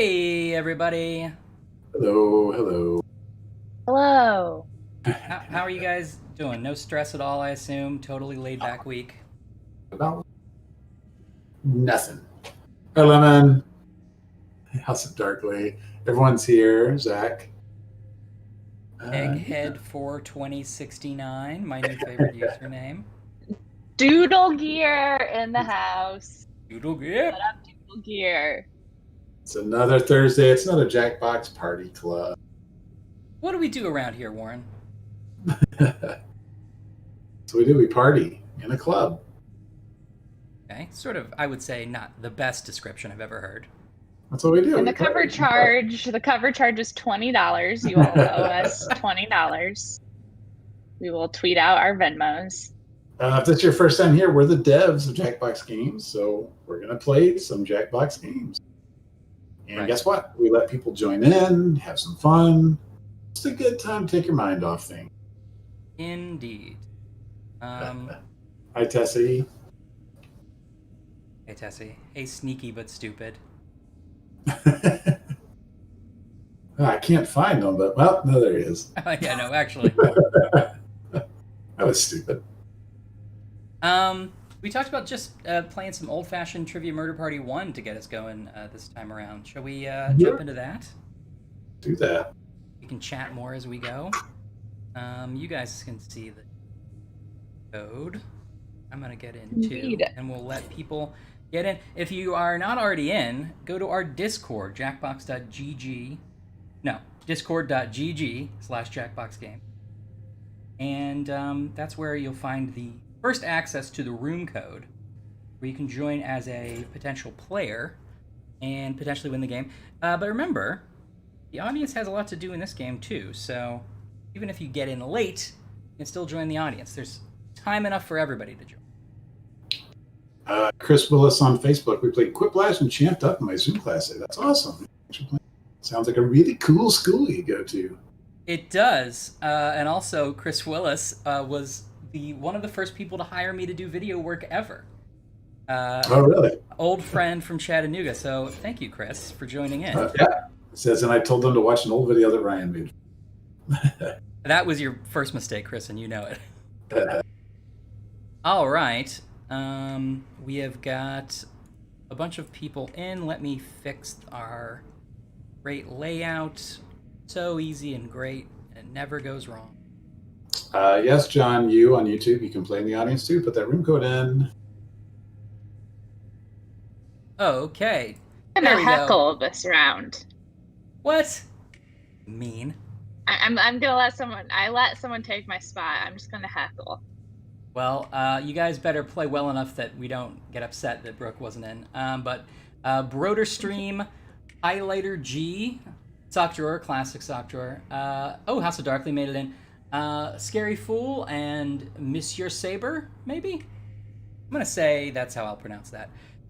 Hey, everybody. Hello, hello. Hello. How are you guys doing? No stress at all, I assume? Totally laid back week. About nothing. Hi, Lemon. House of Darkly. Everyone's here. Zach. Egghead 42069, my new favorite username. Doodle Gear in the house. Doodle Gear. What up, Doodle Gear? It's another Thursday. It's another Jackbox party club. What do we do around here, Warren? So we party in a club. Okay, sort of, I would say, not the best description I've ever heard. That's what we do. And We the cover party. charge is $20. You all owe us $20. We will tweet out our Venmos. If this is your first time here, we're the devs of Jackbox games, so we're going to play some Jackbox games. And Right. Guess what? We let people join in, have some fun. It's a good time to take your mind off things. Indeed. Hi, Tessie. Hey, Tessie. Hey, sneaky but stupid. I can't find him, but well, no, there he is. Yeah, no, actually. That was stupid. We talked about just playing some old-fashioned Trivia Murder Party 1 to get us going this time around. Shall we jump into that? Do that. We can chat more as we go. You guys can see the code. I'm going to get in too, Indeed. and we'll let people get in. If you are not already in, go to our Discord, jackbox.gg. No, discord.gg/jackboxgame. And that's where you'll find the first access to the room code, where you can join as a potential player and potentially win the game. But remember, the audience has a lot to do in this game too, so even if you get in late, you can still join the audience. There's time enough for everybody to join. Chris Willis on Facebook. We played Quiplash and Champed Up in my Zoom class today. That's awesome. Sounds like a really cool school you go to. It does, and also Chris Willis was one of the first people to hire me to do video work ever. Oh, really? Old friend from Chattanooga, so thank you, Chris, for joining in. Yeah. It says, and I told them to watch an old video that Ryan made. That was your first mistake, Chris, and you know it. All right. We have got a bunch of people in. Let me fix our great layout. So easy and great. It never goes wrong. Yes, John, you on YouTube, you can play in the audience too. Put that room code in. Okay. I'm There gonna we go. heckle this round. What? Mean. I'm gonna let someone take my spot. I'm just gonna heckle. Well, you guys better play well enough that we don't get upset that Brooke wasn't in. But Broder Stream, Highlighter G, Sock Drawer, classic Sock Drawer. House of Darkly made it in. Scary Fool and Monsieur Saber, maybe? I'm going to say that's how I'll pronounce that.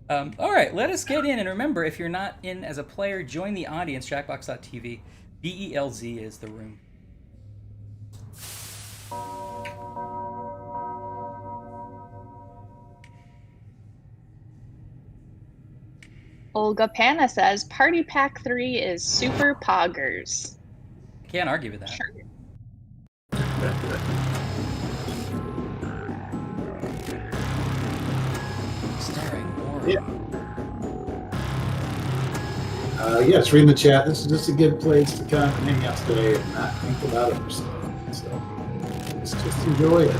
All right, let us get in. And remember, if you're not in as a player, join the audience, jackbox.tv. BELZ is the room. Olga Panna says Party Pack 3 is super poggers. I can't argue with that. Sure. Starring Warren. Yeah. Yes, reading the chat. This is just a good place to come and hang out today and not think about other stuff. So just enjoy it.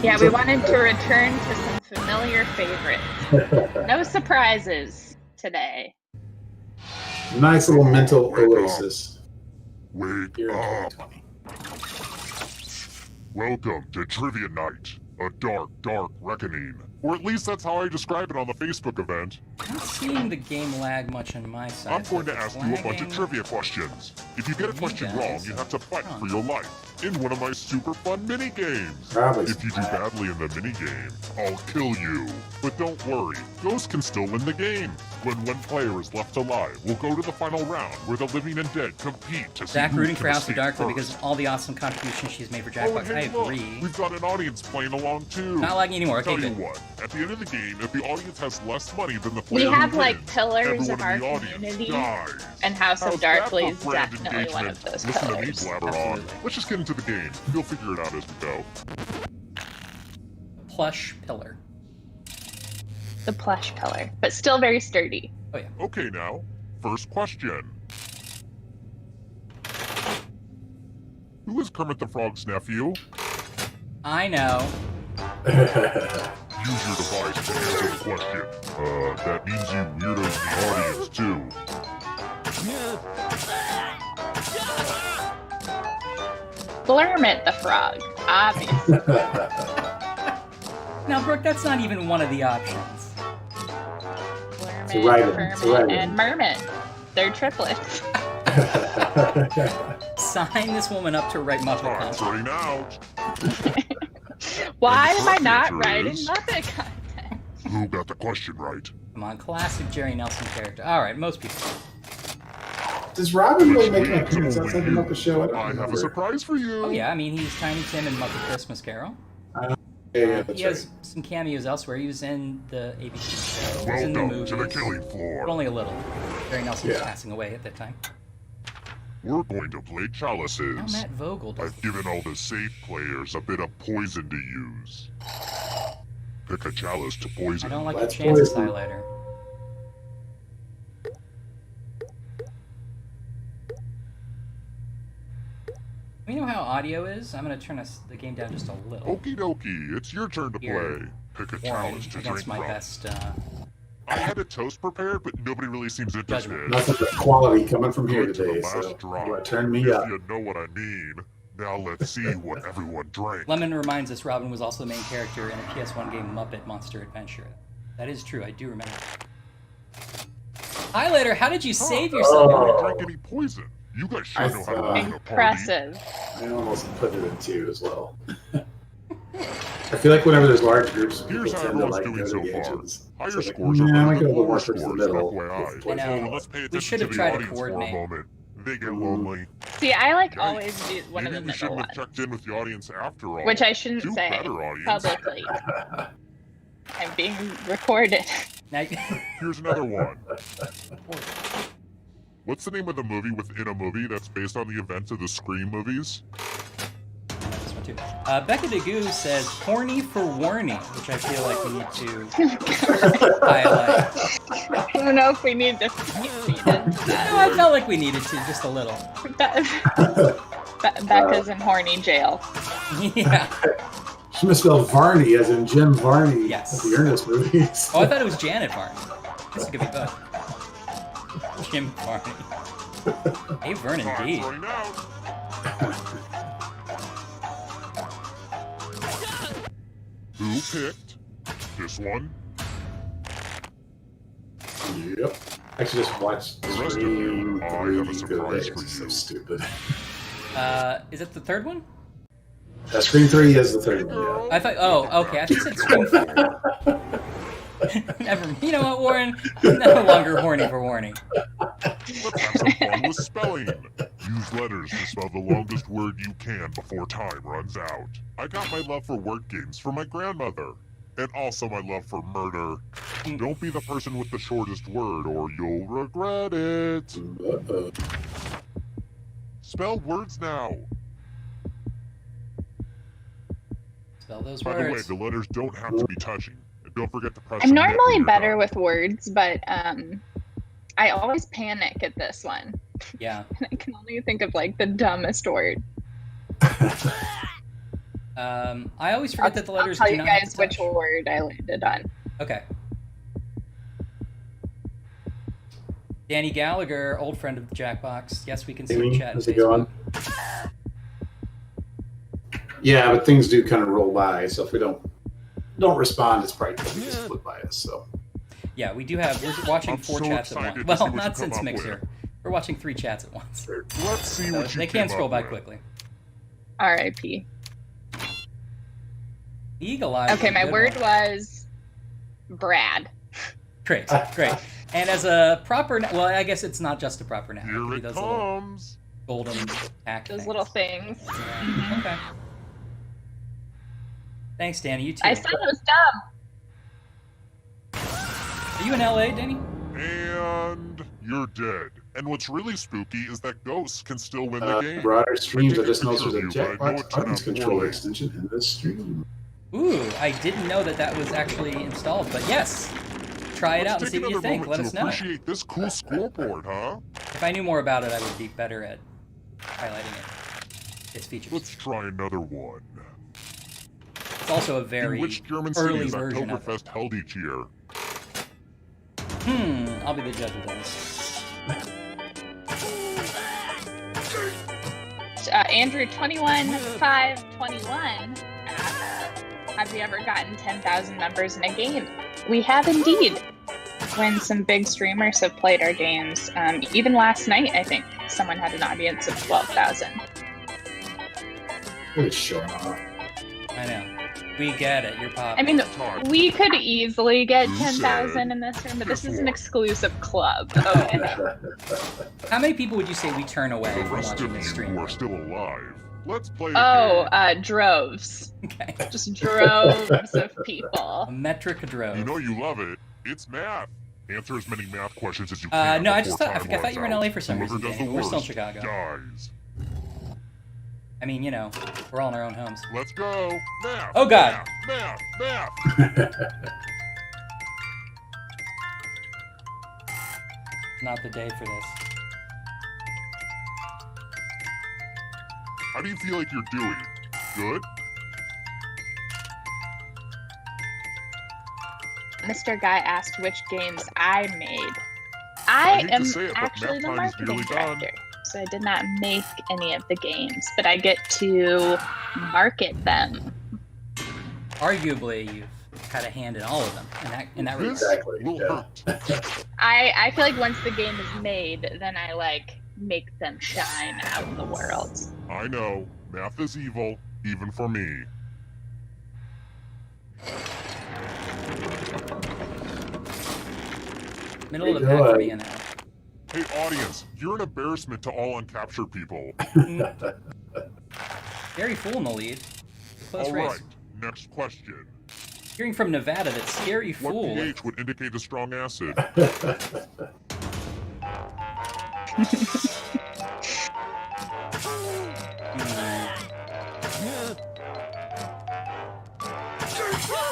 Yeah, we wanted to return to some familiar favorites. No surprises today. Nice little mental oasis Wake here in up. 2020. Welcome to Trivia Night, a dark, dark reckoning. Or at least that's how I describe it on the Facebook event. I'm not seeing the game lag much on my side. I'm going so to if ask it's you a bunch lagging- of trivia questions. If you get a question wrong, you have to fight for your life in one of my super fun mini games. Probably. If you do badly in the mini game, I'll kill you. But don't worry, Ghost can still win the game. when one player is left alive, we'll go to the final round where the living and dead compete to see Zach who rooting can for House of escape Darkly first. because of all the awesome contributions she's made for Oh, Jackbox. and I hey, look, agree. we've got an audience playing along too. Not lagging anymore. Okay, Tell you good. what, at the end of the game, if the audience has less money than the We player have who like wins, pillars everyone of in our the audience community, dies. and House How's of that Darkly for is brand definitely one of engagement? those Listen to me pillars. blabber on. Absolutely. Let's just get into the game. You'll figure it out as we go. Plush pillar. The plush pillar, but still very sturdy. Oh yeah. Okay now, first question. Who is Kermit the Frog's nephew? I know. Use your device to answer the question. That means you weirdos in the audience too. Blurmit the frog, obviously. Now, Brooke, that's not even one of the options. Blurmit, a write-in. Kermit, It's a write-in. and Mermit. They're triplets. Sign this woman up to write Muppet Time's content. running out. Why am I correct not answer writing is- Muppet content? Who got the question right? Come on, classic Jerry Nelson character. All right, most people. Does Robin really make an Which appearance means outside the only Muppet Show? I don't I have a remember. surprise for you. Oh yeah, I mean he's Tiny Tim in Muppet Christmas Carol. Yeah, that's He has right. some cameos elsewhere. He was in the ABC show. He was in the Welcome movies, to the killing but floor. only a little. Jerry Nelson was Yeah. passing away at that time. We're going to play Now chalices. Matt Vogel does I've given all the safe players a bit of poison to use. Pick a chalice to I poison. don't like your Let's chances, poison. highlighter. We know how audio is. I'm gonna turn the game down just a little. Okie dokie, it's your turn to Here. play. Pick a Warren chalice to against drink my from. best. I had a toast prepared, but nobody really seems interested. Judgment. Nothing but quality coming from here Good to the today, last so drop. you want to turn me If up. you know what I mean. Now let's see what everyone drank. Lemon reminds us Robin was also the main character in a PS1 game, Muppet Monster Adventure. That is true. I do remember. Highlighter, how did you save yourself? You Oh. didn't drink any poison. You guys should I know how to thought- run a party. Impressive. I almost put it in two as well. I feel like whenever there's large groups of people Here's how tend to everyone's like doing go so to far. games. Higher So it's like, scores are nah, better I than go lower more towards the scores, middle. FYI. I know. So let's pay We attention should to have the tried to audience for a coordinate. moment. They get lonely. See, I like Yikes. always do one Maybe of the we shouldn't middle have ones, checked in with the audience after all. which I shouldn't Do say better, audience. publicly. I'm being recorded. Now, Here's another one. What's the name of the movie within a movie that's based on the events of the Scream movies? this one too. Becca DeGoo says horny for warning, which I feel like we need to highlight. I don't know if we need to feed into No, that. I felt like we needed to, just a little. Becca's in horny jail. Yeah. She misspelled Varney as in Jim Varney Yes. of the Ernest movies. Oh, I thought it was Janet Varney. This could be both. Jim Varney. Hey, Vernon Time's D. running out. Who picked this one? Yep. I actually just watched The rest of you, Scream I have a 3 the other surprise day. for It's so you. stupid. Is it the third one? Scream 3 is the third one, yeah. I thought. Oh, okay. I thought you said Scream 4. Never. You know what, Warren? I'm no longer horny for warning. Let's have some fun with spelling. Use letters to spell the longest word you can before time runs out. I got my love for word games from my grandmother. And also my love for murder. Don't be the person with the shortest word or you'll regret it. Uh-oh. Spell words now. Spell those By the way, words. the letters don't have to be touching. And don't forget to press I'm submit when normally you're better done. with words, but I always panic at this one. Yeah. And I can only think of like the dumbest word. I always forget that the letters I'll do tell you not have guys to which touch. word I landed on. Okay. Danny Gallagher, old friend of the Jackbox. Yes, we can see Amy, the chat. in how's it going? Facebook. Yeah, but things do kind of roll by, so if we don't respond, it's probably because we just flip by us. So Yeah, we do have. We're watching I'm 4 so chats at excited once. to Well, see what not you since come up Mixer. with. We're watching 3 chats at once. Let's see So what you they came can scroll up by with. quickly. R.I.P. Eagle Eye. Okay, is a my good word one. was Brad. Great, great. And as a proper, well, I guess it's not just a proper nap. Here He it does little comes. golden tack Those things. little things. Yeah. Okay. Thanks, Danny. You too. I said it was dumb. Are you in LA, Danny? And you're dead. And what's really spooky is that ghosts can still win the game. Broader streams, I take a just noticed picture there's a of you, but I know Jackbox it turned buttons out controller poorly. extension in this stream. Ooh, I didn't know that was actually installed, but yes. Try it out and Let's see take what you another think. moment Let to us know. appreciate this cool scoreboard, huh? If I knew more about it, I would be better at highlighting it. Its features. Let's try another one. It's also a very In which German city early is version of it. Oktoberfest held each year? I'll be the judge of this. Andrew 21521. Have you ever gotten 10,000 members in a game? We have indeed. When some big streamers have played our games, even last night, I think someone had an audience of 12,000. Really showing off. I know. We get it. You're pop. I mean, Todd, we could easily get Who 10,000 in this room, but this is an exclusive club. Okay. How many people would you say we turn away the from rest watching of this you stream? who are still alive, let's play a Oh, game. droves. Okay. Just droves of people. A metric drove. You know you love it. It's math. Answer as many math questions as you can. No, I before thought time you were in runs LA out. for some Whoever reason, does Danny. the We're still in worst Chicago. dies. I mean, you know, we're all in our own homes. Let's go. Math. Oh, God. Math. Math. Not the day for this. How do you feel like you're doing? Good? Mr. Guy asked which games I made. I hate to am say it, but actually the map time is marketing nearly done. director, so I did not make any of the games, but I get to market them. Arguably, you've had a hand in all of them. In that regard. This Exactly, will yeah. hurt. I feel like once the game is made, then I like make them shine out in the world. I know. Math is evil, even for me. Middle of the Pretty pack for good. me in that. Hey, audience, you're an embarrassment to all uncaptured people. Gary Fool in the lead. Close All race. right, next question. Hearing from Nevada that Scary What Fool. pH would indicate a strong acid?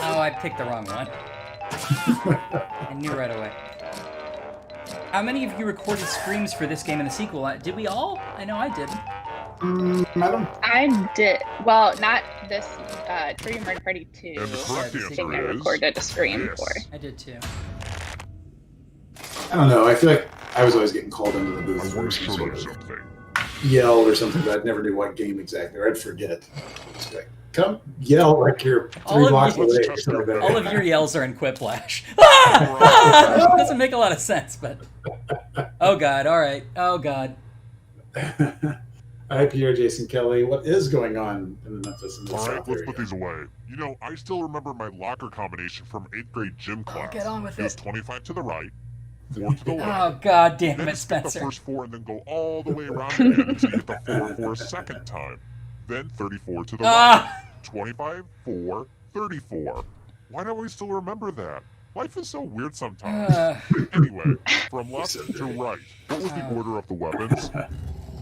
Oh, I picked the wrong one. I knew right away. How many of you recorded streams for this game and the sequel? Did we all? I know I did. Madam? I did well, not this Dream Murder Party 2. And the correct Yeah, I think I answer is recorded a stream yes. for. I did too. I don't know. I feel like I was always getting called into the I booth want for to some show sort you of something. yell or something, but I'd never knew what game exactly, or I'd forget. It's like, come yell like you're All three of blocks you- away. Let's or test something your like All that. of your yells are in Quiplash. Ah! Doesn't make a lot of sense, but. Oh god, alright. Oh god. Hi, Pierre, Jason Kelly. What is going on in the Memphis and the All right, South let's area? put these away. You know, I still remember my locker combination from 8th grade gym class. get on with It was it. 25 to the right, 4 to the left. Oh god damn Then it, skip the Spencer. first 4 and then go all the way around again until you hit the 4 for a second time. Then 34 to the right. Ah! 25, 4, 34. Why don't we still remember that? Life is so weird sometimes. Anyway, from left So to great. right, what was the order of the weapons?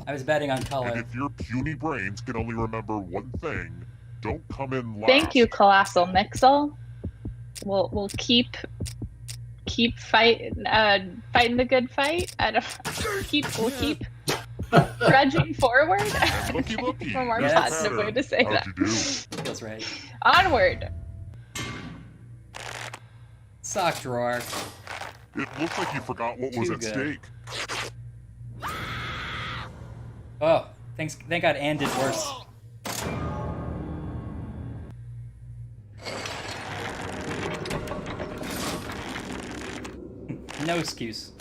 I was betting on And color. if your puny brains can only remember one thing, don't come in last. Thank you, Colossal Mixel. We'll keep fighting the good fight. We'll keep trudging forward. And looky. A more Yes. positive way to say How'd that. you do? Feels right. Onward. Sock drawer. It looks like you forgot what was Too at good. stake. Oh, thank god Ann did worse. No excuse.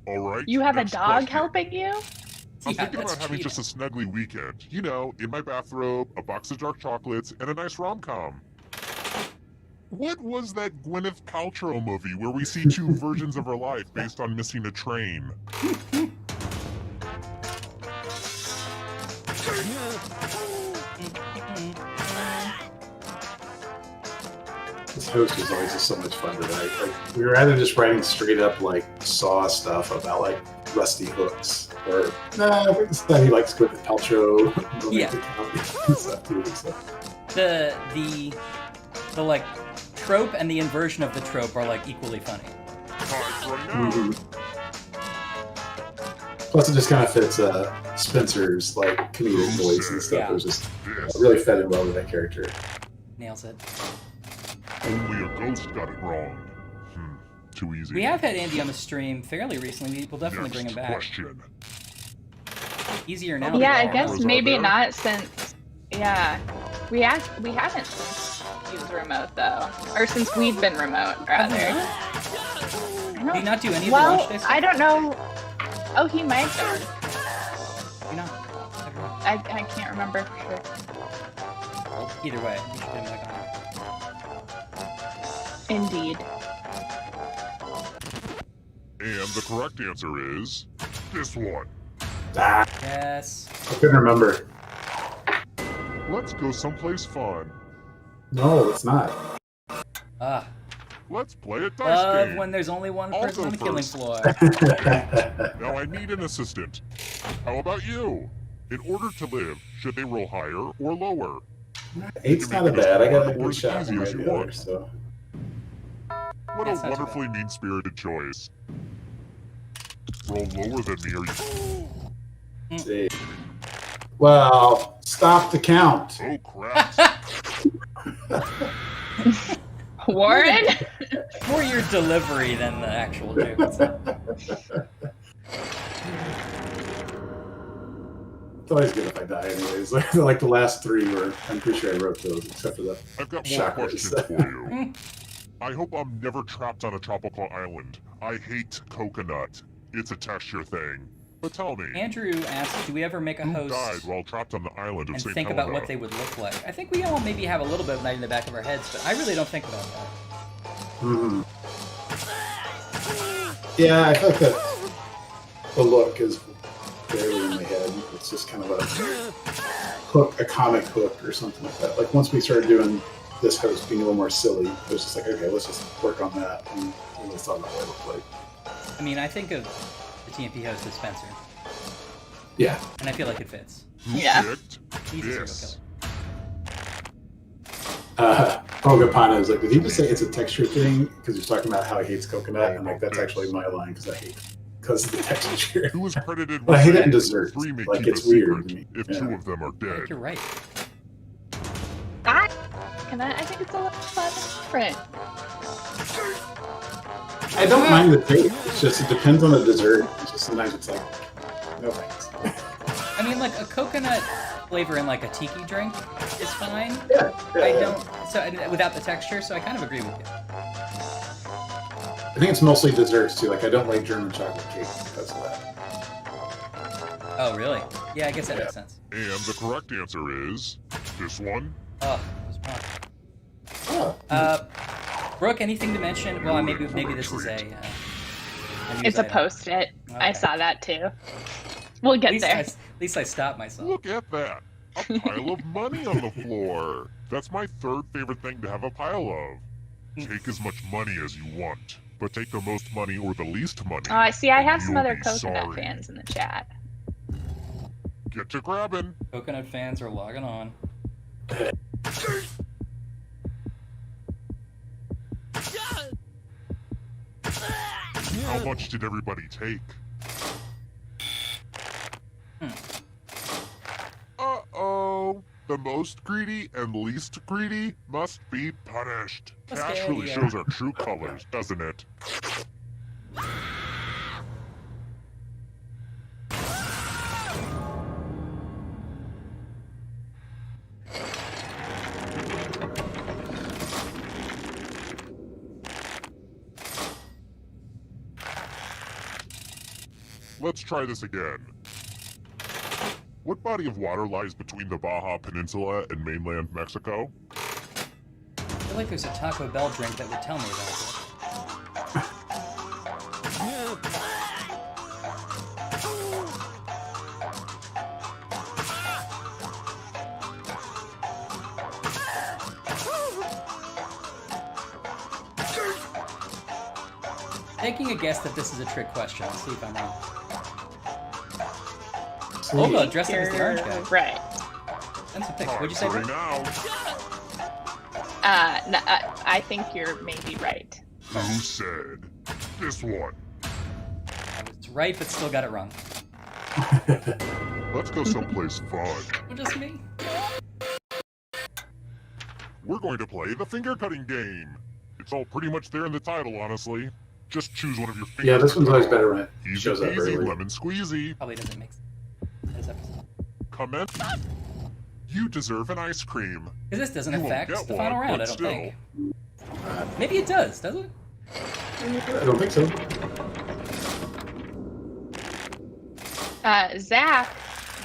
All right. You have a next dog question. helping you? I'm Yeah, thinking that's about having cheating. just a snuggly weekend. You know, in my bathrobe, a box of dark chocolates, and a nice rom-com. What was that Gwyneth Paltrow movie where we see two versions of her life based on missing a train? This host was always just so much fun to write. Like, we were either just writing straight up like Saw stuff about like rusty hooks, or we decided he likes Gwyneth Paltrow. Yeah. And stuff too. So. The like trope and the inversion of the trope are like equally funny. Mm-hmm. Plus, it just kind of fits Spencer's like comedic voice and stuff. Yeah. It was just really fed in well with that character. Nails it. Only a ghost got it wrong. Too easy. We have had Andy on the stream fairly recently. We'll definitely bring him back. Question. Easier now. Yeah, I Are guess those maybe out there? not since. Yeah, we haven't used remote though, or since we've been remote rather. I Do you not do any of the well, launch days? I don't know. Oh, he might have. You know. I can't remember for sure. Either way, you should have him back on. Indeed. And the correct answer is this one. Ah, Yes. I couldn't remember. Let's go someplace fun. No, it's not. Ah. Let's play a dice Love game. when there's only one I'll person go on the killing first. floor. Now I need an assistant. How about you? In order to live, should they roll higher or lower? Eight's not a bad. I got a Or good as shot easy from as right you the other, want. so. What That's a not too wonderfully mean-spirited choice. Roll lower than me, or you... Let's see. Well, stop the count. Oh, crap. Warren. More your delivery than the actual joke itself. It's always good if I die, anyways. Like the last three were, I'm pretty sure I wrote those, except for the I've got more shockers. questions for you. I hope I'm never trapped on a tropical island. I hate coconut. It's a texture thing. But tell me, Andrew asked, do we ever make a who died host while trapped on the island of and St. think Helena? about what they would look like? I think we all maybe have a little bit of night in the back of our heads, but I really don't think about that. Mm-hmm. Yeah, I feel like the look is barely in my head. It's just kind of a hook, a comic hook or something like that. Like once we started doing this host being a little more silly, it was just like, okay, let's just work on that. And we thought about what it looked like. I mean, I think of the TMP host as Spencer, Yeah. and I feel like it fits. Who Yeah. picked He's a serial this? killer. Ogapana is like, did he just say it's a texture thing? Because he's talking about how he hates coconut, and like that's actually my line because I hate because of the texture. Who was credited But I with hate it in saying desserts. three may Like, keep it's a weird secret to me. if Yeah. two of them are I think dead. you're right. I think it's a little fun different. I don't mind the taste. It's just it depends on the dessert. It's just sometimes it's like, no thanks. I mean, like a coconut flavor in like a tiki drink is fine. Yeah, I don't, so and without the texture, so I kind of agree with you. I think it's mostly desserts too. Like I don't like German chocolate cake because of that. Oh, really? Yeah, I guess that makes sense. And the correct answer is this one. Oh, it was wrong. Oh, Brooke, anything to mention? Well, maybe this is a. news It's a item. post-it. I Okay. saw that too. We'll At get least, there. at least I stopped myself. Look at that. A pile of money on the floor. That's my third favorite thing to have a pile of. Take as much money as you want, but take the most money or the least money. I see. I have some You'll other be coconut sorry. fans in the chat. Get to grabbing. Coconut fans are logging on. How much did everybody take? Uh-oh. The most greedy and least greedy must be punished. Cash really Cascadia. shows our true colors, doesn't it? Let's try this again. What body of water lies between the Baja Peninsula and mainland Mexico? feel like there's a Taco Bell drink that would tell me about it. Taking a guess that this is a trick question. Let's see if I'm wrong. Olga dressed up as the orange guy. Right. That's a pick. What'd you say, Rick? Now. I think you're maybe right. Who said? This one. I was right, but still got it wrong. Let's go someplace fun. Well, just me. We're going to play the finger cutting game. It's all pretty much there in the title, honestly. Just choose one of your fingers. Yeah, this one's always better when it Easy shows up peasy, early. lemon squeezy. Probably doesn't make sense. Comment. You deserve an ice cream. Because this doesn't You won't affect get the final one, round, I but don't still. think. Maybe it does it? I don't think so. Zach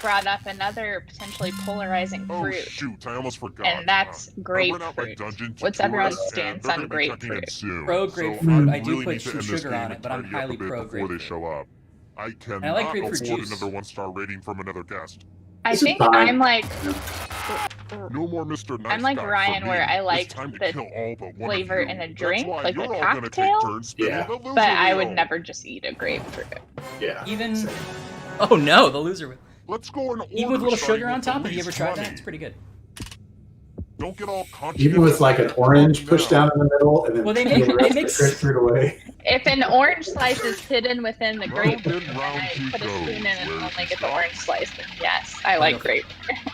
brought up another potentially polarizing Oh fruit. shoot, I almost forgot. And that's I went out my grapefruit. dungeon to What's everyone's tourists, and stance they're on gonna be checking in grapefruit? soon. Pro So grapefruit. I do really put need to some end this sugar game on it, and but I'm tidy up highly a bit pro before they grapefruit. show up. I cannot I like grapefruit afford juice. another 1-star rating from another guest. I This is think fine. I'm like No more Mr. Nice I'm like Guy for Ryan, me. where I It's like time to the kill all but one flavor of you. in a That's drink, why like a you're all gonna cocktail. take turns spinning Yeah. the loser but I would wheel. never just eat a grapefruit. Yeah. Even... Same. Oh no, the loser. Let's go in order. Even with a little starting sugar on with the top? Have you ever least tried that? money. It's pretty good. Don't get all conscious. Even with like an orange pushed down in the middle and then Well, they peel make- the they rest of make the grapefruit away. If an orange slice is hidden within the Round grapefruit, in, and round I two put a goes. spoon in and Where's only the get the stop? orange slice, then yes, I like grape.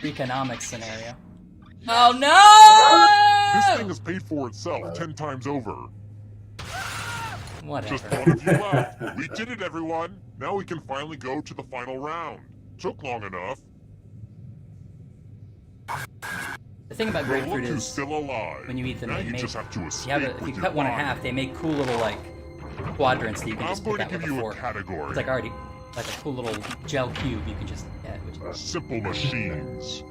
Economics scenario. Oh no! This thing has paid for itself 10 times over. Whatever. Just one of you left. We did it, everyone. Now we can finally go to the final round. Took long enough. The thing about Well, grapefruit look who's is still alive. when you eat them, now they you make... just have to escape You have a, if with you your cut one in body. half, they make cool little like quadrants that you can I'm just going pick to out give with a you a fork. category. It's like already like a cool little gel cube you can just get. Which is... Simple machines.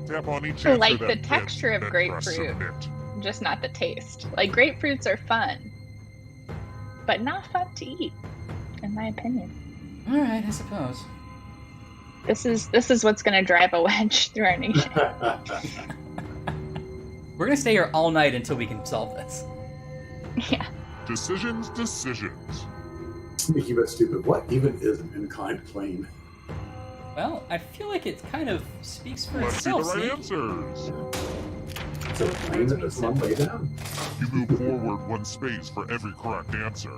Tap on each I answer like that the fits, texture of then press grapefruit. submit. Just not the taste. Like grapefruits are fun, but not fun to eat, in my opinion. All right, I suppose. This is what's gonna drive a wedge through our nation. We're gonna stay here all night until we can solve this. Yeah. Decisions. Sneaky but stupid. What even is an inclined plane? Well, I feel like it kind of speaks for Let's see the itself. right Sneaky. answers. Is it a plane that does one lay down? You move forward one space for every correct answer.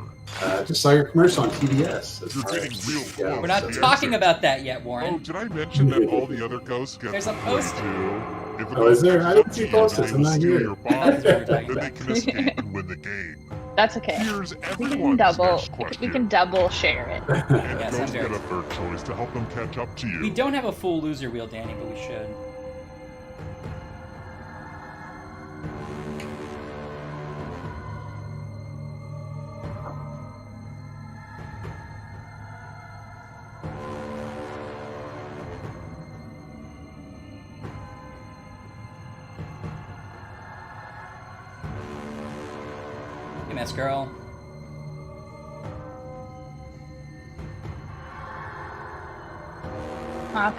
Just saw your commercial on TBS. That's You're all getting right. real Yeah, close. We're not The talking answer. about that yet, Oh, Warren. did I mention that all the other ghosts get There's a to post- play too? If a Oh, is ghost there? I didn't catches see up to you, post-its. they I'm will not steal here. your I thought that's what we were body, talking then they about. can escape and win the game. That's okay. Here's We can everyone's double. next question. We can double share it. And Yes, I'm ghosts very- get a third choice to help them catch up to you. We don't have a full loser wheel, Danny, but we should. Hey, Miss Girl.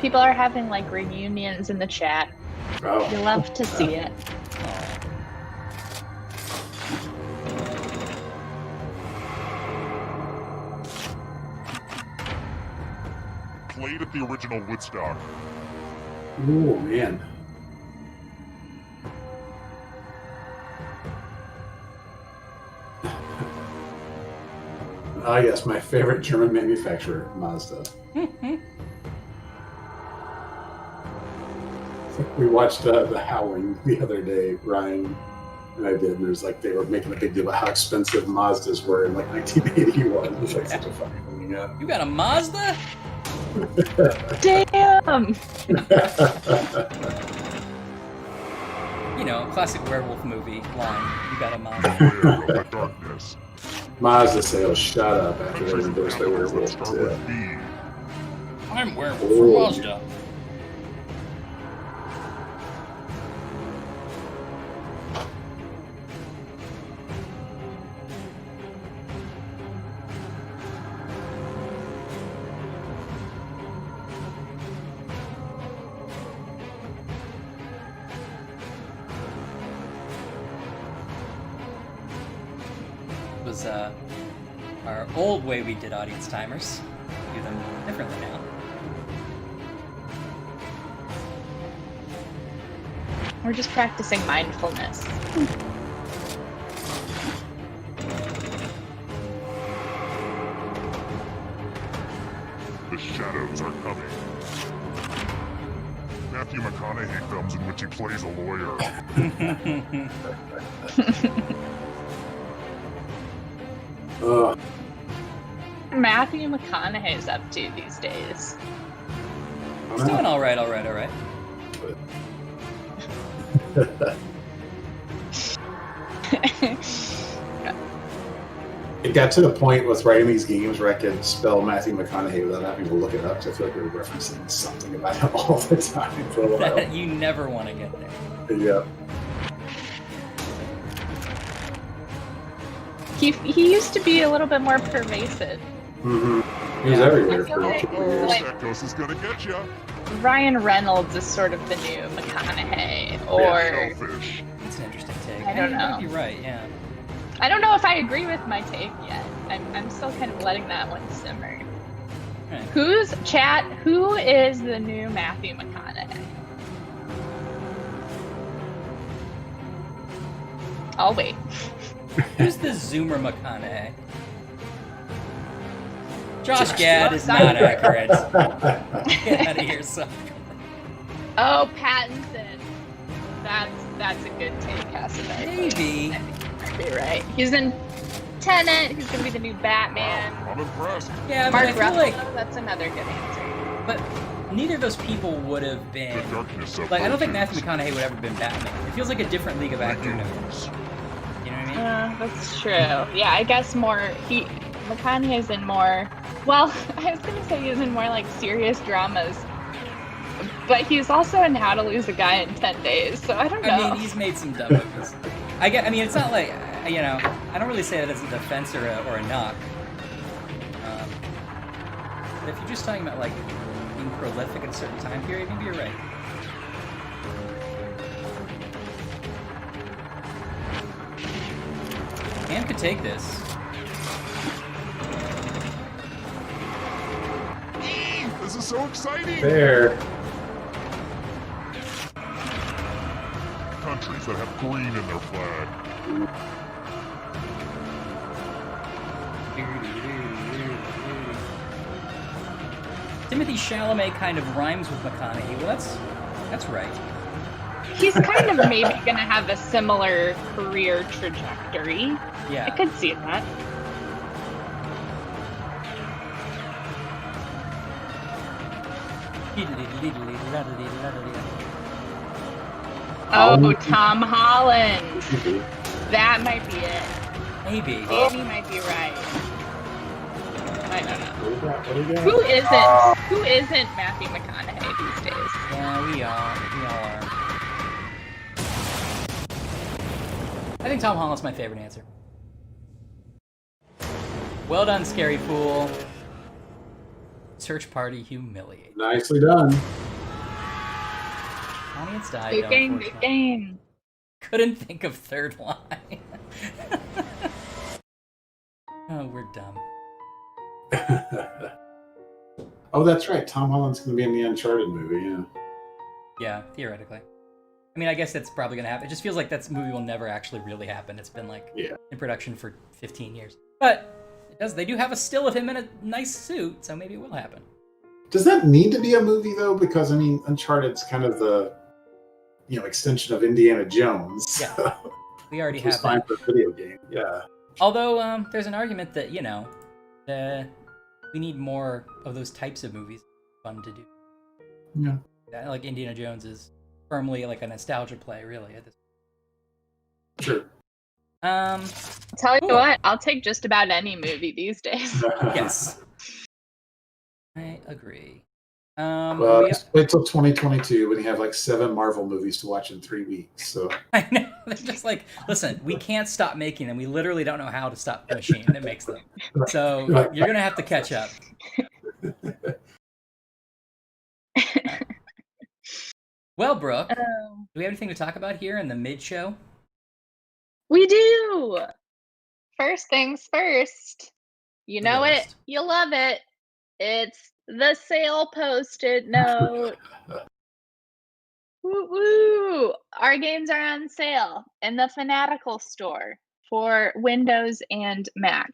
People are having like reunions in the chat. You Oh, love to see it. Aw. Played at the original Woodstock. ooh, man. Ah, yes, my favorite German manufacturer, Mazda. We watched The Howling the other day, Ryan and I did, and there's like they were making a big deal about how expensive Mazdas were in like 1981. It was like such a funny thing. Yeah. You got a Mazda? Damn. You know, classic werewolf movie line. You got a Mazda. Beware of the darkness. Mazda sales shot up after they Countries were and endorsed by capitals that Werewolf. start Yeah. with B. I'm werewolf for Oh. Mazda. was our old way we did audience timers. We do them differently now. We're just practicing mindfulness. The shadows are coming. Matthew McConaughey films in which he plays a lawyer. Matthew McConaughey's up to these days. He's doing all right. It got to the point with writing these games where I could spell Matthew McConaughey without having to look it up. So I feel like we were referencing something about him all the time for a while. You never want to get there. Yeah. He used to be a little bit more pervasive. Mm-hmm. He was everywhere I feel for like- a couple of years. like- That ghost is gonna get ya. Ryan Reynolds is sort of the new McConaughey, or Shellfish. It's an interesting take. I don't You know. might be right, yeah. I don't know if I agree with my take yet. I'm still kind of letting that one simmer. Right. Who is the new Matthew McConaughey? I'll wait. Who's the Zoomer McConaughey? Josh Josh Gad is not accurate. Get out of here, son. Oh, Pattinson. That's a good take, Cassidy. Maybe. I think you might be right. He's in Tenet. He's gonna be the new Batman. I'm impressed. Yeah, but Mark I feel Ruffalo. like, That's another good answer. but neither of those people would have been. The darkness of Like, I don't think legends. Matthew McConaughey would ever have been Batman. It feels like a different league of actor to me. Legends. You know what I mean? That's true. Yeah, I guess McConaughey's in more. Well, I was gonna say he's in more like serious dramas, but he's also in How to Lose a Guy in 10 Days. So I don't know. I mean, he's made some dumb movies. I mean, it's not like, you know, I don't really say that as a defense or a knock. But if you're just talking about like being prolific at a certain time period, maybe you're right. Anne could take this. This is so exciting! There. Countries that have green in their flag. Timothy Chalamet kind of rhymes with McConaughey. Well, that's right. He's kind of maybe gonna have a similar career trajectory. I Yeah. could see that. Oh, Tom Holland. That might be it. Maybe. Danny might be right. I don't know. What do you got? What do you got? Who isn't Matthew McConaughey these days? Yeah, we all are. I think Tom Holland's my favorite answer. Well done, Scary Fool. Search party humiliate. Nicely done. Audience died. Good though, game, good unfortunately. game. Couldn't think of third line. Oh, we're dumb. Oh, that's right. Tom Holland's going to be in the Uncharted movie. Yeah. Yeah, theoretically. I mean, I guess that's probably gonna happen. It just feels like that movie will never actually really happen. It's been like in production for 15 years. But it does. They do have a still of him in a nice suit, so maybe it will happen. Does that need to be a movie though? Because I mean, Uncharted's kind of the extension of Indiana Jones. Yeah. We already Which was have fine that. for a video game. Yeah. Although there's an argument that we need more of those types of movies. Fun to do. Yeah. Like Indiana Jones is firmly like a nostalgia play, really. At this. Sure. Tell you Cool. what, I'll take just about any movie these days. Yes. I agree. Well, we- just wait till 2022 when you have like 7 Marvel movies to watch in 3 weeks. So I know. They're just like, listen, we can't stop making them. We literally don't know how to stop the machine that makes them. So you're going to have to catch up. Well, Brooke, do we have anything to talk about here in the mid-show? We do! First things first. You know it. Realist. You love it. It's the sale post-it note. Woo woo! Our games are on sale in the Fanatical store for Windows and Mac.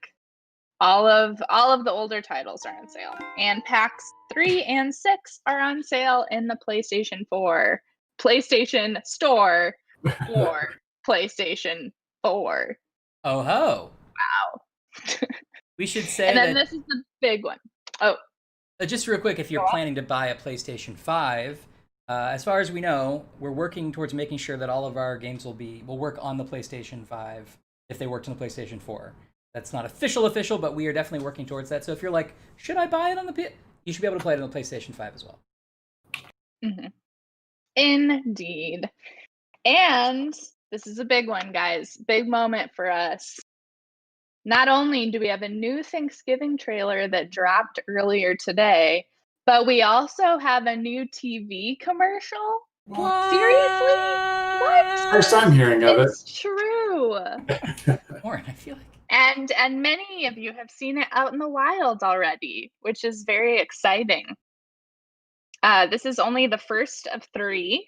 All of the older titles are on sale, and packs 3 and 6 are on sale in the PlayStation Store for PlayStation 4. Oh ho! Wow. We should say And then that. this is the big one. Oh, Just real quick, if you're planning to buy a PlayStation 5, as far as we know, we're working towards making sure that all of our games will work on the PlayStation 5 if they worked on the PlayStation 4. That's not official, but we are definitely working towards that. So if you're like, should I buy it on the PS? You should be able to play it on the PlayStation 5 as well. mm-hmm. Indeed. And this is a big one, guys. Big moment for us. Not only do we have a new Thanksgiving trailer that dropped earlier today, but we also have a new TV commercial. What? Seriously? What? First time hearing of It's true. Warren, I feel like. And many of you have seen it out in the wild already, which is very exciting. This is only the first of 3,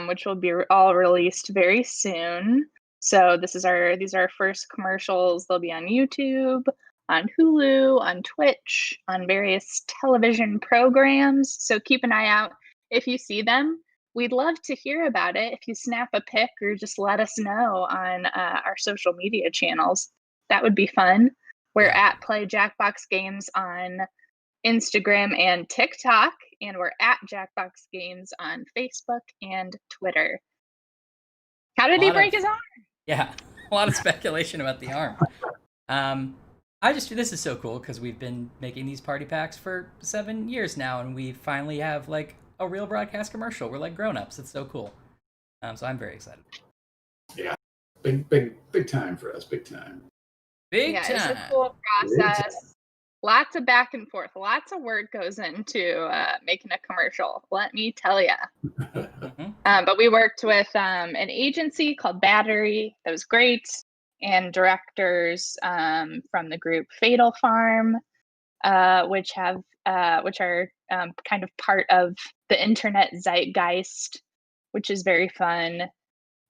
which will be all released very soon. So these are our first commercials. They'll be on YouTube, on Hulu, on Twitch, on various television programs. So keep an eye out if you see them. We'd love to hear about it. If you snap a pic or just let us know on our social media channels, that would be fun. We're at Play Jackbox Games on Instagram and TikTok, and we're at Jackbox Games on Facebook and Twitter. How did he break his arm? Yeah, a lot of speculation about the arm. This is so cool because we've been making these party packs for 7 years now, and we finally have like a real broadcast commercial. We're like grown-ups. It's so cool. So I'm very excited. Yeah, big time for us. Big time. Big time. It's a cool process. Lots of back and forth. Lots of work goes into making a commercial. Let me tell you. But we worked with an agency called Battery. That was great. And directors from the group Fatal Farm, which are kind of part of the internet zeitgeist, which is very fun.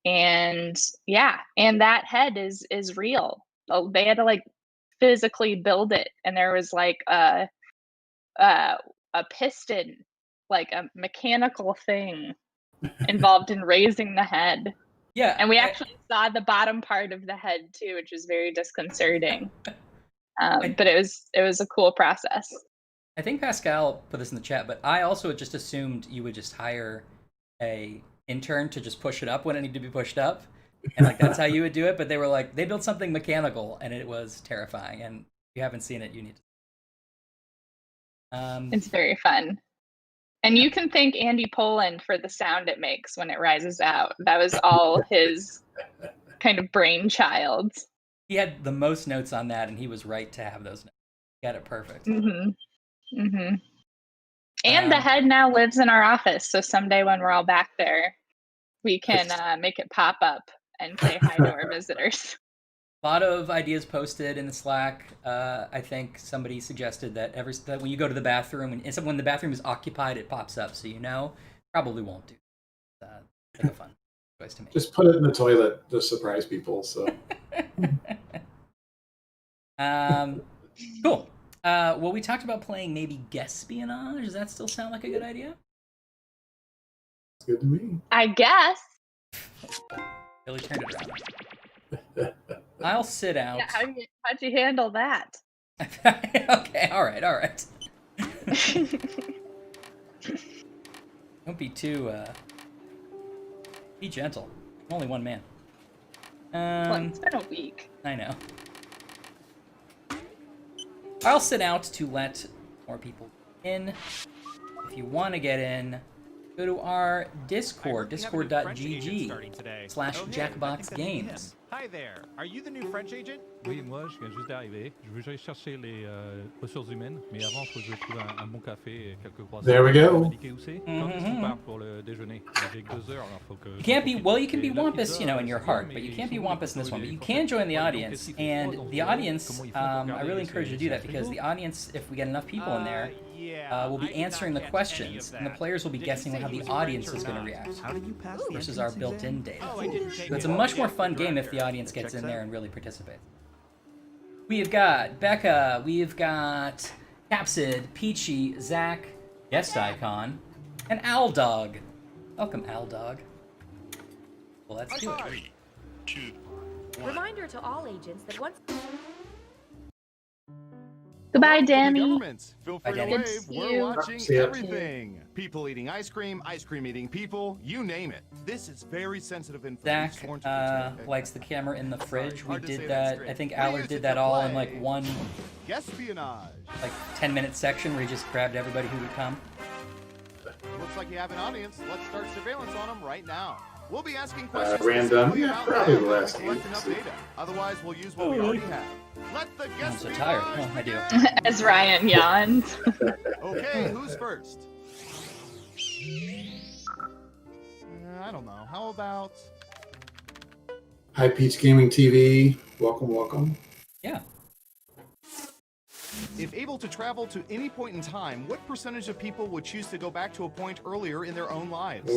And yeah, and that head is real. They had to like physically build it, and there was like a piston, like a mechanical thing involved in raising the head. Yeah, and we actually saw the bottom part of the head too, which was very disconcerting. But it was a cool process. I think Pascal put this in the chat, but I also just assumed you would just hire a intern to just push it up when it needed to be pushed up, and like that's how you would do it. But they were like, they built something mechanical, and it was terrifying. And if you haven't seen it, you need to. It's very fun. And you can thank Andy Poland for the sound it makes when it rises out. That was all his kind of brainchild. He had the most notes on that, and he was right to have those notes. He got it perfect. Mm-hmm. Mm-hmm. And the head now lives in our office, so someday when we're all back there, we can make it pop up and say hi to our visitors. A lot of ideas posted in the Slack. I think somebody suggested that that when you go to the bathroom, and when the bathroom is occupied, it pops up, so you know. Probably won't do. Like a fun choice to make. Just put it in the toilet to surprise people. So. Cool. Well, we talked about playing maybe Guesspionage. Does that still sound like a good idea? It's good to me. I guess. Billy turned it around. I'll sit out. Yeah, how'd you handle that? Okay, all right. Don't be too, be gentle. I'm only one man. Well, it's been a week. I know. I'll sit out to let more people in. If you want to get in, go to our Discord, discord.gg/JackboxGames. Hi there. Are you the new French agent? Oui, moi, je viens juste d'arriver. Je veux juste chercher les ressources humaines, mais avant, il faut que je trouve un bon café et quelques croissants. There we go. Indiquer où c'est? Quand est-ce qu'on part pour le déjeuner? J'ai que 2 heures, alors faut que... You can't be, well, you can be Wampus, you know, in your heart, but you can't be Wampus in this one. But you can join the audience, and the audience, I really encourage you to do that, because the audience, if we get enough people in there, will be answering the questions, and the players will be guessing how the audience is going to react versus our built-in data. So it's a much more fun game if the audience gets in there and really participates. We've got Becca, we've got Capsid, Peachy, Zach, Guest Icon, and Owl Dog. Welcome, Owl Dog. Well, let's do it. Reminder to all agents that once... Goodbye, Danny. Governments. Feel free Bye, to Danny. wave. Good to see We're you. watching See ya. everything. People eating ice cream eating people, you name it. This is very sensitive information. Zach sworn to protect. likes the camera in the fridge. We Hard to say did that that. straight. I think We Allard use did it that to all in play. like one, Guesspionage. like 10-minute section where he just grabbed everybody who would come. Looks like you have an audience. Let's start surveillance on them right now. We'll be asking questions Random. specifically Yeah, about probably them the and last collect game. enough data. Otherwise, we'll use what we already have. Let the I'm so tired. Guesspionage Well, I do. begin. As Ryan yawns. Okay, who's first? I don't know. How about... Hi, Peach Gaming TV. Welcome, welcome. Yeah. If able to travel to any point in time, what percentage of people would choose to go back to a point earlier in their own lives?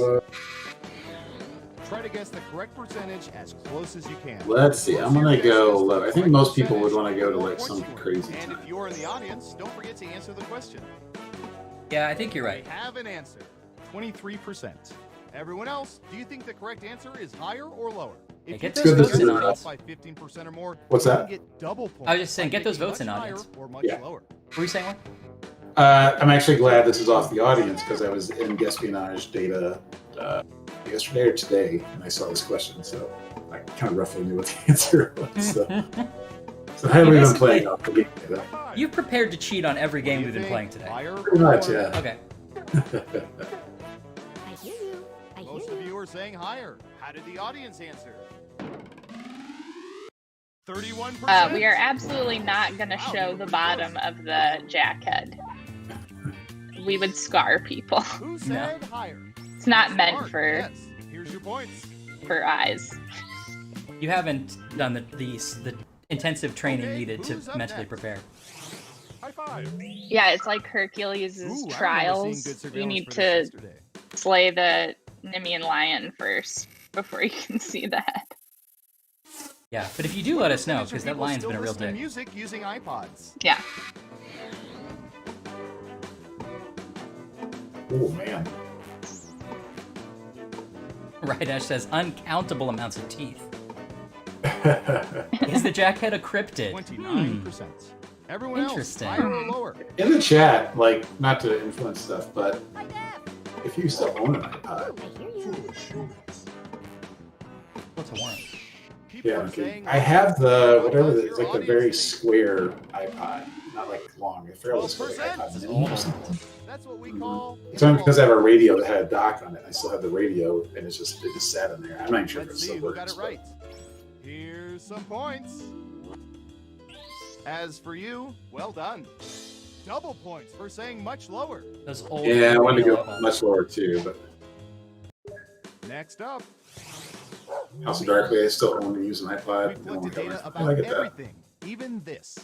Try to guess the correct percentage as close as you can. Let's see. I'm gonna go low. I think most people would want to go to like some crazy And time. if you're in the audience, don't forget to answer the question. Yeah, I think you're right. We have an answer. 23%. Everyone else, do you think the correct answer is higher or lower? Hey, If get you those think votes in you're on off us. by 15% or more, What's you that? can get double points. I was just saying, by get those making votes in, much audience. higher Or much Yeah. lower. What were you saying, Warren? I'm actually glad this is off the audience because I was in Guesspionage data yesterday or today, and I saw this question, so I kind of roughly knew what the answer was. So how have You we been basically- playing off the game data? You've prepared to cheat on every What do game you we've been think? playing today. Higher Pretty much, or yeah. lower? Okay. I hear you. I hear Most of you. you are saying higher. How did the audience answer? 31%. We are absolutely not going to show the bottom of the jackhead. We would scar people. Who said higher? It's not meant Mark, for yes. Here's your points. eyes. You haven't done the intensive training Okay, needed to who's up mentally next? prepare. High five. Yeah, it's like Hercules' Ooh, I remember seeing trials. good You surveillance need for to this yesterday. slay the Nemean lion first before you can see that. Yeah, but if you do let us know, Percentage of because that people lion's still been a real listen to dick. music using iPods. Yeah. Oh man. Right, Ash says uncountable amounts of teeth. Is the jackhead a cryptid? 29%. Everyone else, Interesting. higher or lower? In the chat, like not to influence stuff, but if you still own an iPod, I hear you. What's a warrant? People yeah, are okay. saying I have the what whatever does it's your like the very audience think? square iPod, not like long. I forget what it's called, 12%. iPod Mini or something. That's what we call. It's only because I have a radio that had a dock on it. I still have the radio, and it just sat in there. I'm not even sure if it Let's still see who works. got it but- right. Here's some points. As for you, well done. Double points for saying much lower. Those old Yeah, I wanted to radio go iPods. much lower too, but Next up, House of Darkly, I still own to use an iPod. we've I don't collected have data it. about I get that. everything, even this.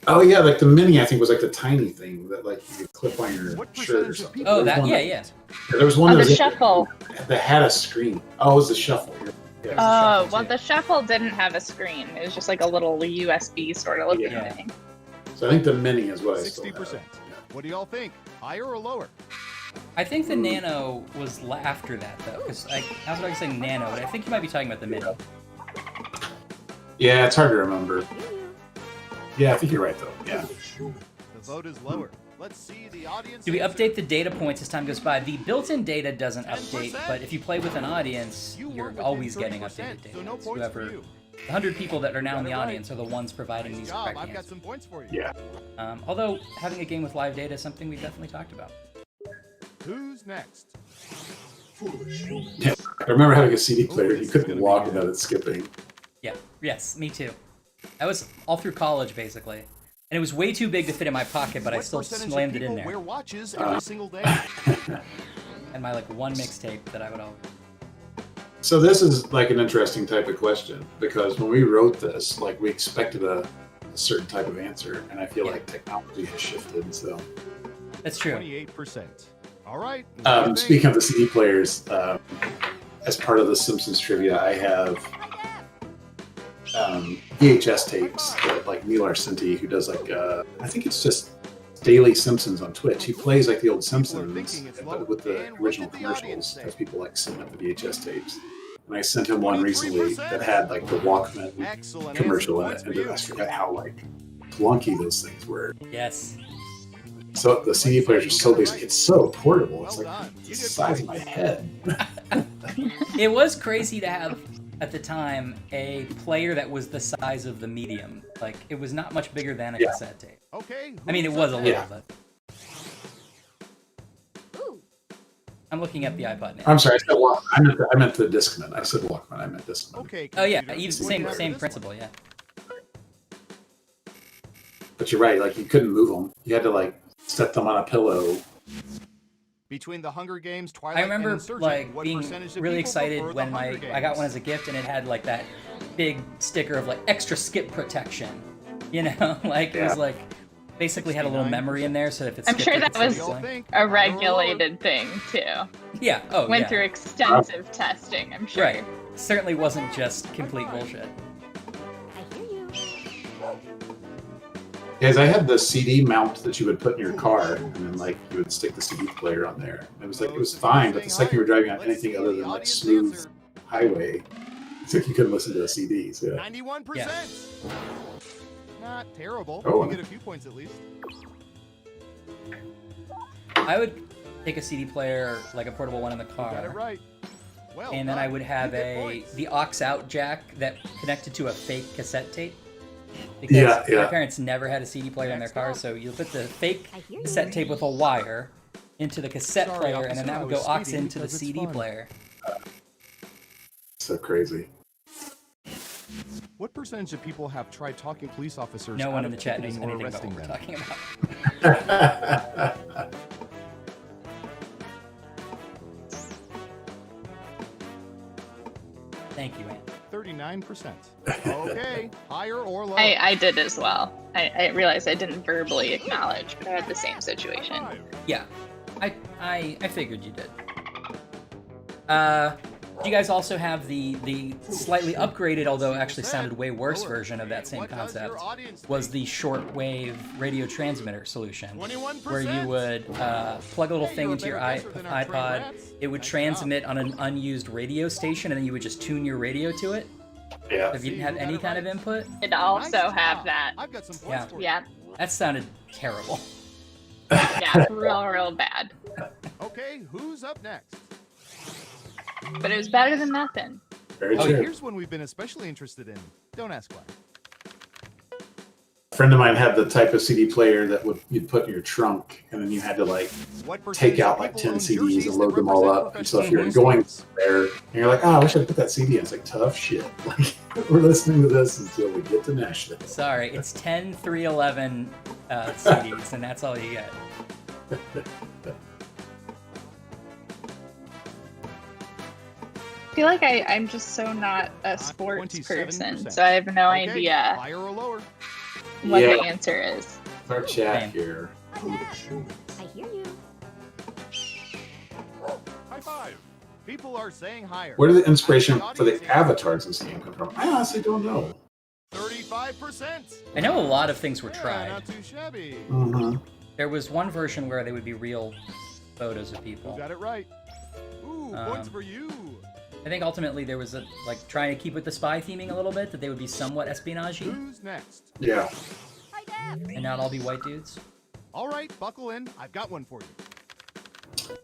Oh yeah, like the mini, I think was like the tiny thing that like you could clip on your What shirt or percentage of something. people- Oh, There was that, one yeah. There was one Oh, that the was shuffle. that had a screen. Oh, it was the shuffle. Yeah. a Oh, shuffle, well, too. the shuffle didn't have a screen. It was just like a little USB sort of looking Yeah. thing. So I think the mini is what I still 60%. have. What do y'all think? Higher or lower? I think the Nano was after that, though, because I was already saying Nano, but I think you might be talking about the Mini. Yeah, it's hard to remember. I hear you. Yeah, I think you're right though. Yeah. The vote is lower. Let's see the audience. Do we answer. update the data points as time goes by? The built-in data doesn't 10%. update, but if you play with an audience, You you're were within always getting 30%, updated data. So no It's points whoever, for you. the 100 people that are now in the Got it right. audience are the ones providing Nice these job. correct I've got answers. some points for you. Yeah. Although having a game with live data is something we've definitely talked about. Who's next? Yeah, I remember having a CD player. You couldn't walk without it skipping. Yeah. Yes, me too. That was all through college, basically. And it was way too big to fit in my pocket, but I still slammed it in there. Wear watches every single day. And my like one mixtape that I would always. So this is like an interesting type of question because when we wrote this, like we expected a certain type of answer, and I feel like technology has shifted. So That's true. 28%. All right. speaking of the CD players, as part of the Simpsons trivia, I have VHS tapes that like Neil Arcenti, who does like I think it's just Daily Simpsons on Twitch. He plays like the old Simpsons, but with the original commercials, because people like setting up the VHS tapes. And I sent him one recently that had like the Walkman commercial in it, and I forgot how like clunky those things were. Yes. So the CD players are so basic. It's so portable. It's like the size of my head. It was crazy to have at the time a player that was the size of the medium. Like it was not much bigger than a cassette tape. Okay. I mean, it was a little, Yeah. but Ooh. I'm looking at the iPod now. I'm sorry, I said Walkman. I meant the Discman. I said Walkman. I meant Discman. Okay. Oh yeah, computer, even what same is this principle. one? Yeah. But you're right. Like you couldn't move them. You had to like set them on a pillow. Between the Hunger Games, Twilight, I and remember Insurgent, like what being percentage of really people excited prefer the when Hunger I got one Games? as a gift and it had like that big sticker of like extra skip protection. You know, like it was like basically had a little memory in there, so if it's I'm sure that was a regulated thing too. Yeah. Oh Went yeah. through extensive testing, I'm sure. Right. Certainly wasn't just complete bullshit. I hear you. Guys, I had the CD mount that you would put in your car, and then like you would stick the CD player on there. It was like it was fine, but the second you were driving on anything other than like smooth highway, it's like you couldn't listen to the CDs. Yeah. 91%. Yeah. Not terrible. Oh. You get a few points at least. I would take a CD player, like a portable one in the Got it car, right. Well and then done. I would have You get points. the aux out jack that connected to a fake cassette tape. Because Yeah, my yeah. parents never had a CD player in their Next car, up. so you put the fake I hear you. cassette tape with a wire into the cassette Sorry, player, and then officer, that I would go was aux speeding into the because it's CD fun. player. So crazy. What percentage of people have tried talking police officers No out one of in the chat knows ticketing or anything about what arresting we're them? talking about. Thank you, Ann. 39%. Okay, higher or lower? I did as well. I realized I didn't verbally acknowledge, but I had the same situation. Yeah, I figured you did. You guys also have the slightly upgraded, although actually sounded way worse version of that same concept, was the shortwave radio transmitter solution, where you would plug a little thing into your iPod, it would transmit on an unused radio station, and then you would just tune your radio to it. Yeah. If you didn't have any kind of input. It also have that. I've got some points Yeah. for you. Yeah, That sounded terrible. yeah, real bad. Okay, who's up next? But it was better than nothing. Very Oh, true. Here's one we've been especially interested in. Don't ask why. A friend of mine had the type of CD player that you'd put in your trunk, and then you had to like What take percentage out of like people 10 own CDs jerseys and that load them all represent up. And so if professional you're going sports? there and you're like, oh, I wish I put that CD in, it's like tough shit. Like we're listening to this until we get to Nashville. Sorry, it's 10 311 CDs, and that's all you get. I feel like I'm just so not a sports 27%. person, so I have no Okay, idea higher or lower? what Yeah. the answer is. Our chat Same. here. I hear you. High five. People are saying higher. Where did the inspiration I think for the audience avatars in this game come from? I honestly don't know. 35%. I know a lot of things were Yeah, tried. not too shabby. Mm-hmm. There was one version where they would be real photos of You people. got it right. Ooh, points Um, for you. I think ultimately there was a trying to keep with the spy theming a little bit, that they would be somewhat espionage-y Who's next? Yeah. and not all be white dudes. All right, buckle in. I've got one for you.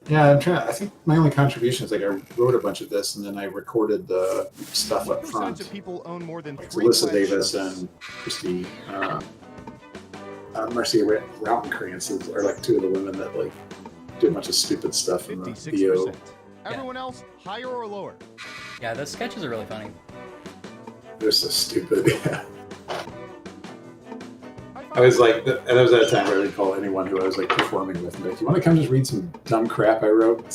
Yeah, I think my only contribution is like I wrote a bunch of this and then I recorded the stuff What up percentage front. of people own more than Like 3 Alyssa class Davis shirts? and Christy Marcia Rautenkrantz are like two of the women that like do a bunch of stupid stuff in the 56%. VO Everyone else, higher or lower? Yeah, those sketches are really funny. They're so stupid. Yeah. I was like, and that was at a time where I would call anyone who I was like performing with, like, "You want to come just read some dumb crap I wrote?"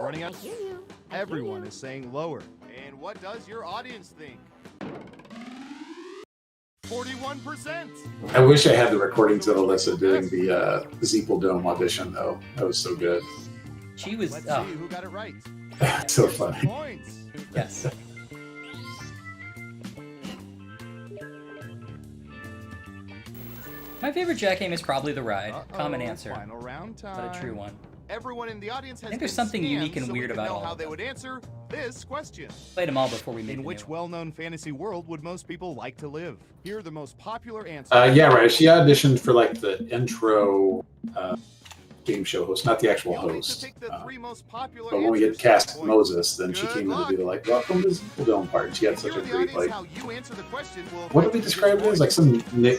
Running I out. hear you. I hear Everyone you. is saying lower. And what does your audience think? 41%. I wish I had the recordings of Alyssa doing the Zeeple Dome audition, though. That was so good. She was. Let's Oh, see who got it right. So funny. Points. yes. My favorite Jack game is probably the ride. Common Uh-oh, answer, Final round time. but a true one. Everyone in the audience has I think there's been something scanned unique and so we weird can about know all how of they them. would answer this question. Played them all before we made In the which new one. well-known fantasy world would most people like to live? Here are the most popular answers. Yeah, right. She auditioned for like the intro game show host, not the actual You'll need to host. pick the three most popular But when we answers get cast to get Moses, then she Good came in luck. to do the like welcome to Zeeple Dome part. And she had such Here a in the great audience, like. how you answer the question will What did we affect describe it your as? Like some Yeah,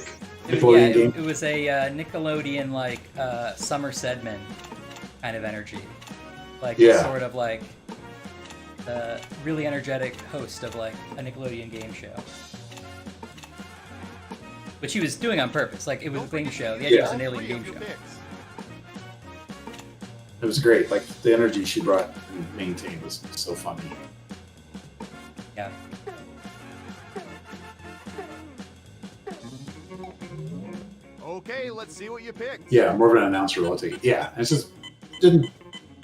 Nickelodeon game. it was a Nickelodeon like Summer Sedman kind of energy, like Yeah. sort of like really energetic host of like a Nickelodeon game show, which he was doing on purpose. Like it was a game show. The idea was an All alien three game of your show. picks. It was great. Like the energy she brought and maintained was so funny. Yeah. Okay, let's see what you picked. Yeah, more of an announcer role. I'll take it. Yeah, it's just didn't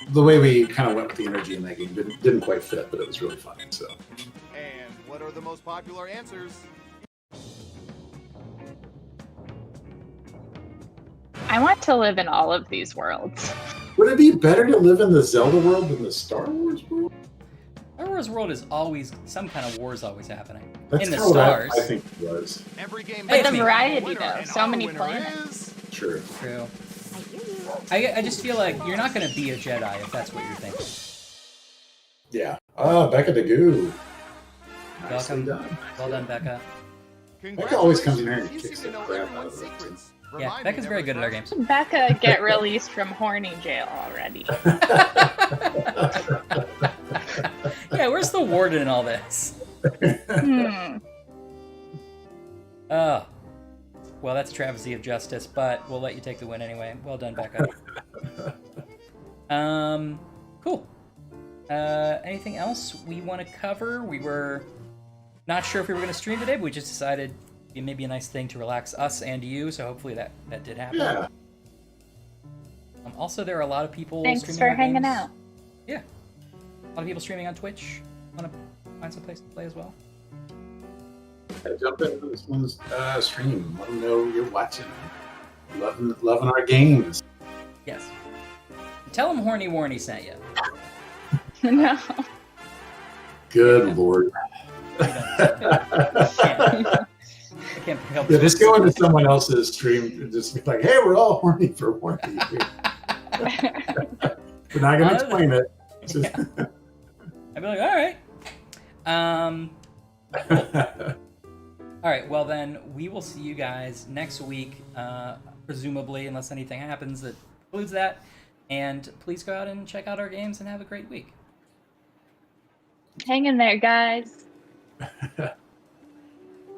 the way we kind of went with the energy in that game didn't quite fit, but it was really funny. So And what are the most popular answers? I want to live in all of these worlds. would it be better to live in the Zelda world than the Star Wars world? Star Wars World is always some kind of war is always happening That's in the kinda what stars. I think it was. Every game Hey, has it's the me. a variety, winner, though. and So our many winner planets. is- True. True. I hear you. I just feel like you're not going to be a Jedi if that's what you're thinking. Yeah. Becca DeGoo. Nicely Welcome. done. Well done, Becca. Becca always comes in here and Congratulations, kicks you the seem to know crap out everyone's of it. secrets. Yeah, Remind Becca's me very never good at our to- games. Becca, get released from horny jail already. Yeah, where's the warden in all this? Oh. Well, that's a travesty of justice, but we'll let you take the win anyway. Well done, Becca. Cool. Anything else we want to cover? We were not sure if we were going to stream today, but we just decided it may be a nice thing to relax us and you, so hopefully that did happen. Yeah. Also, there are a lot of people Thanks streaming for our hanging games. out. Yeah. A lot of people streaming on Twitch. Want to find some place to play as well? Jump into this one's stream. Let them know you're watching. Loving our games. Yes. Tell them Horny Warny sent you. No. Good lord. I can't help Yeah, just go into someone else's stream and just be like, hey, we're all horny for warranty. We're not going to explain it. It's just- I'd be like, all right. All right, well then, we will see you guys next week, presumably, unless anything happens that includes that. And please go out and check out our games and have a great week. Hang in there, guys.